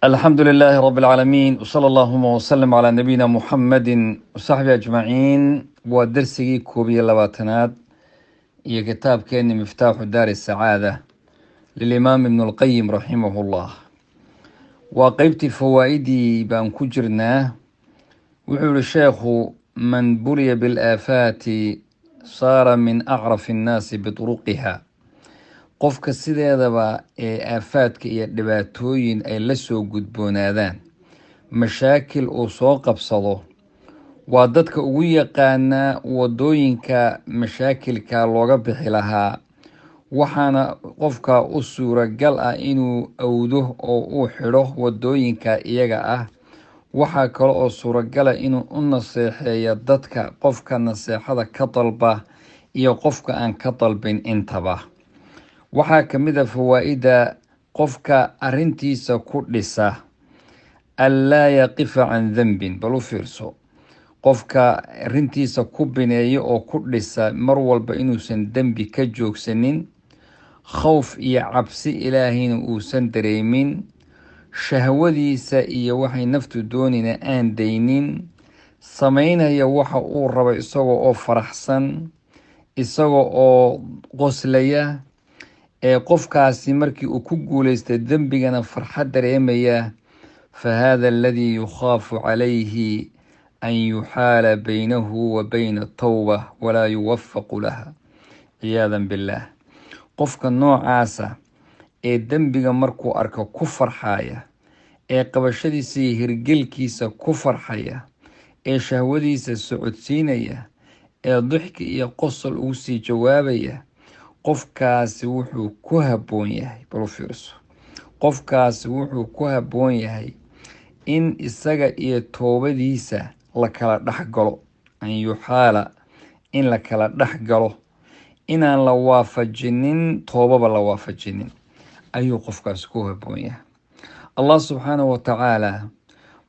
الحمد لله رب العالمين وصلى اللهم وسلم على نبينا محمد وصحبه أجمعين ودرسي كوبي اللواتنات هي كتاب كان مفتاح دار السعادة للإمام ابن القيم رحمه الله وقيبت فوائدي بأن كجرناه وحول الشيخ من بلي بالآفات صار من أعرف الناس بطرقها qofka sideedaba ee aafaadka iyo dhibaatooyin ay la soo gudboonaadaan mashaakil uu soo qabsado waa dadka ugu yaqaanaa wadooyinka mashaakilka looga bixi lahaa waxaana qofka u suuragal ah inuu awdo oo uu xidho wadooyinka iyaga ah waxaa kale oo suuragala inuu u naseexeeyo dadka qofka naseexada ka dalba iyo qofka aan ka dalbin intaba waxaa ka mid a fawaa'ida qofka arrintiisa ku dhisa anlaa yaqifa can dembin bal u fiirso qofka arrintiisa ku bineeyo oo ku dhisa mar walba inuusan dembi ka joogsanin khawf iyo cabsi ilaahayna uusan dareemin shahwadiisa iyo waxay naftu doonina aan daynin samaynaya waxa uu rabo isagoo oo faraxsan isagoo oo qoslaya ee qofkaasi markii uu ku guuleystay dembigana farxad dareemaya fahada aladii yukhaafu calayhi an yuxaala baynahu wa bayna atawba walaa yuwafaqu laha ciyaadan billaah qofka noocaasa ee dembiga markuu arko ku farxaya ee qabashadiisa iyo hirgelkiisa ku farxaya ee shahwadiisa socodsiinaya ee dixki iyo qosol ugu sii jawaabaya qofkaasi wuxuu ku habboon yahay bal u fiirso qofkaasi wuxuu ku habboon yahay in isaga iyo toobadiisa la kala dhex galo an yuxaala in la kala dhex galo inaan la waafajinin toobaba la waafajinin ayuu qofkaasi ku habboon yahay allah subxaanahu watacaala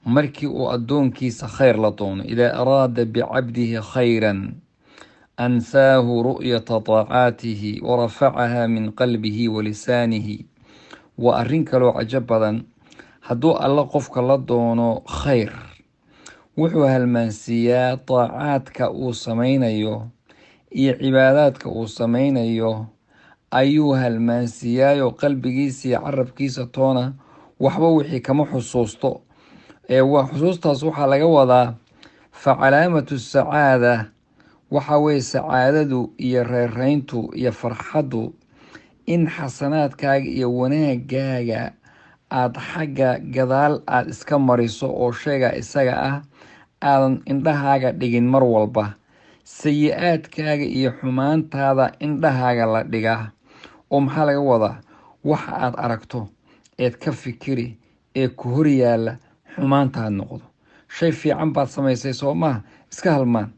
markii uu addoonkiisa khayr la doono idaa araada bicabdihi khayran ansaahu ru'yata taacaatihi warafacaha min qalbihi walisaanihi waa arrin kaloo cajo badan hadduu alla qofka la doono khayr wuxuu halmaansiiyaa taacaadka uu samaynayo iyo cibaadaadka uu samaynayo ayuu halmaansiiyaayo qalbigiisa iyo carabkiisa toona waxba wixii kama xusuusto xusuustaas waxaa laga wadaa fa calaamatu sacaada waxa weye sacaadadu iyo reerayntu iyo farxaddu in xasanaadkaaga iyo wanaagaaga aada xagga gadaal aada iska mariso oo shayga isaga ah aadan indhahaaga dhigin mar walba sayi-aadkaaga iyo xumaantaada indhahaaga la dhigaa oo maxaa laga wadaa waxa aada aragto eed ka fikiri ee ku hor yaalla xumaantaad noqdo shay fiican baad samaysay soo maaha iska halmaan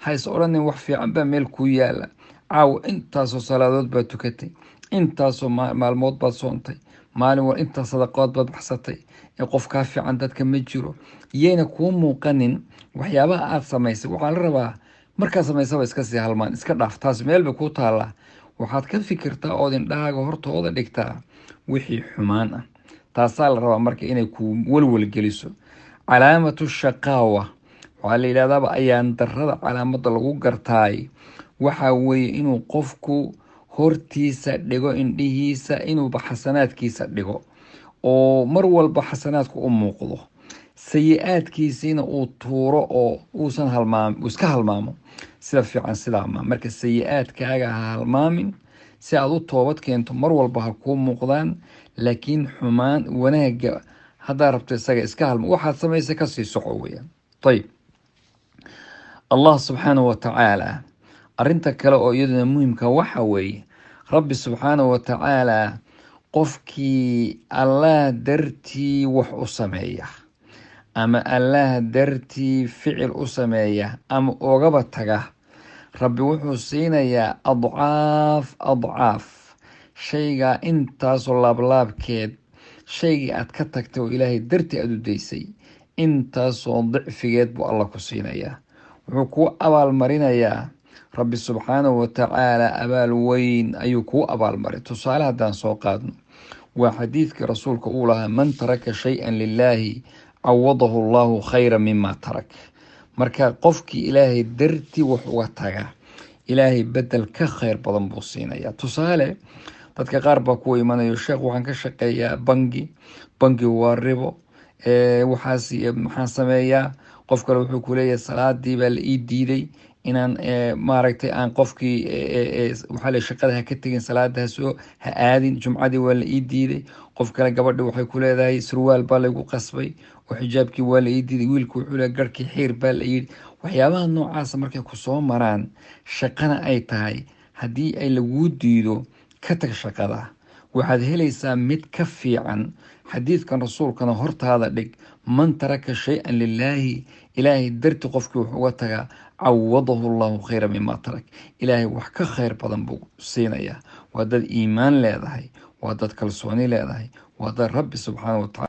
ha is odhanin wax fiican baa meel kuu yaala caawa intaasoo salaadood baad tukatay intaasoo maalmood baad soontay maalin war intaas sadaqood baad baxsatay ee qof kaa fiican dadka ma jiro iyayna kuu muuqanin waxyaabaha aada samaysay waxaa la rabaa markaa samaysaba iska sii halmaan iska dhaaf taas meel bay kuu taallaa waxaad ka fikirtaa ood indhahaaga hortooda dhigtaa wixii xumaan ah taasaa la rabaa marka inay kuu walwalgeliso calaamatu shaqaawa waxaa la yidhahdaaba ayaan darada calaamada lagu gartaay waxaa weeye inuu qofku hortiisa dhigo indhihiisa inuuba xasanaadkiisa dhigo oo mar walba xasanaadku u muuqdo sayi-aadkiisiina uu tuuro oo uusan iska halmaamo sida fiican sidaama marka sayi-aadkaaga ha halmaamin si aada u toobad keento mar walba ha kuu muuqdaan laakiin xumaan wanaaga haddaad rabto isaga iska halma waxaad samaysa kasii soco weyaan ayib allah subxaanahu watacaala arrinta kale oo iyaduna muhimka waxa weeye rabbi subxaanahu watacaala qofkii allah dartii wax u sameeya ama allah dartii ficil u sameeya ama ogaba taga rabbi wuxuu siinayaa adcaaf shaygaa intaasoo laablaabkeed shaygii aad ka tagtay oo ilaahay dartii aada u daysay intaasoo dicfigeed buu alla ku siinayaa wuxuu kuu abaalmarinayaa rabbi subxaanahu watacaala abaal weyn ayuu kuu abaalmaray tusaale haddaan soo qaadno وحديثك رسولك أولها من ترك شيئا لله عوضه الله خيرا مما ترك. marka qofkii ilaahay darti wax uga taga ilaahay bedel ka khayr badan buu siinaya. Tusaale, dadka qaar baa ku imanayo, sheekh waxaan ka shaqeeyaa bangi waa ribo, waxaas maxaan sameeyaa. qof kale wuxuu ku leeyahay salaadii baa la ii diiday inaan maaragtay aan qofkii waxaa la shaqada ha ka tegin, salaada ha aadin, jumcadii waa la ii diiday. qof kale gabadhi waxay ku leedahay surwaal baa laygu qasbay oo xijaabkii waa la ii diiday. wiilku wuxuu leeyahay garhkii xiir baa la yidhi. waxyaabaha noocaasa markay ku soo maraan, shaqana ay tahay, haddii ay laguu diido ka tag shaqada, waxaad helaysaa mid ka fiican. xadiidkan rasuulkana hortaada dhig, man taraka shay-an lilaahi, ilaahay darti qofkii wax uga tagaa cawadahu allahu khayra mima tarak, ilaahay wax ka khayr badan buu siinayaa. waa dad iimaan leedahay, waa dad kalsooni leedahay, waa dad rabbi subxaana wa tacala